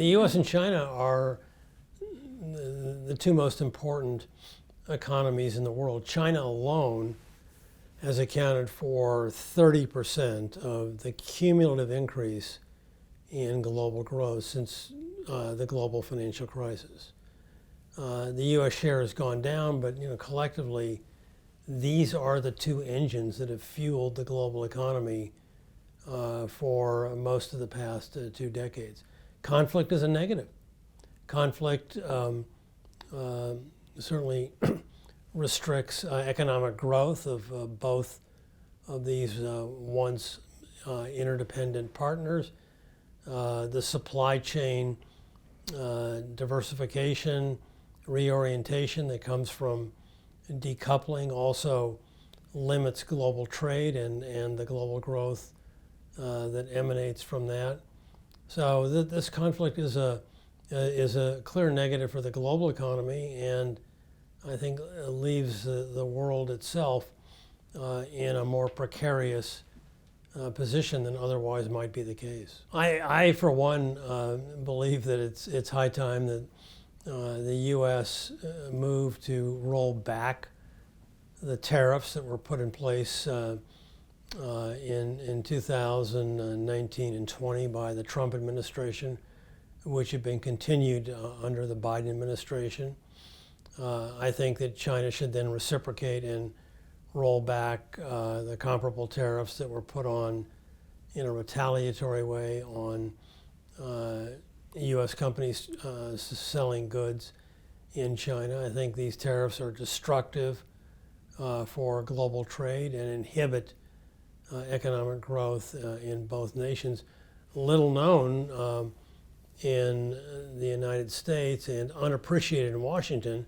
The U.S. and China are the two most important economies in the world. China alone has accounted for 30% of the cumulative increase in global growth since the global financial crisis. The U.S. share has gone down, but collectively, these are the two engines that have fueled the global economy for most of the past 2 decades. Conflict is a negative. Conflict certainly restricts economic growth of both of these once interdependent partners. The supply chain diversification, reorientation that comes from decoupling also limits global trade and the global growth that emanates from that. So this conflict is a clear negative for the global economy, and I think leaves the world itself in a more precarious position than otherwise might be the case. I for one, believe that it's high time that the U.S. move to roll back the tariffs that were put in place in 2019 and 20 by the Trump administration, which have been continued under the Biden administration. I think that China should then reciprocate and roll back the comparable tariffs that were put on in a retaliatory way on U.S. companies selling goods in China. I think these tariffs are destructive for global trade and inhibit economic growth in both nations. Little known in the United States and unappreciated in Washington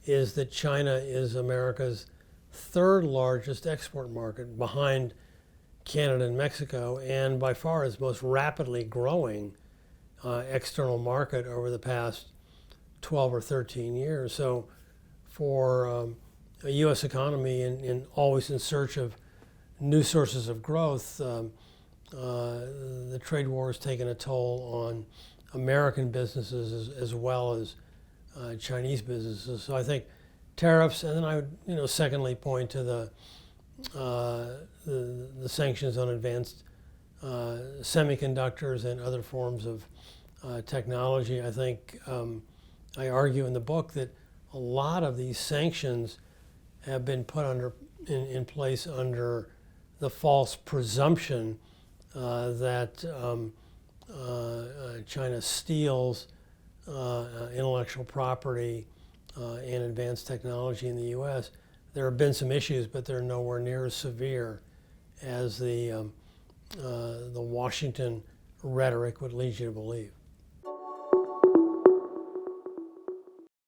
is that China is America's third largest export market behind Canada and Mexico, and by far its most rapidly growing external market over the past 12 or 13 years. So for a U.S. economy in always in search of new sources of growth, the trade war has taken a toll on American businesses as well as Chinese businesses. So I think tariffs, and then I would, secondly point to the sanctions on advanced semiconductors and other forms of technology. I think I argue in the book that a lot of these sanctions have been put in place under the false presumption that China steals intellectual property and advanced technology in the U.S. There have been some issues, but they're nowhere near as severe as the Washington rhetoric would lead you to believe.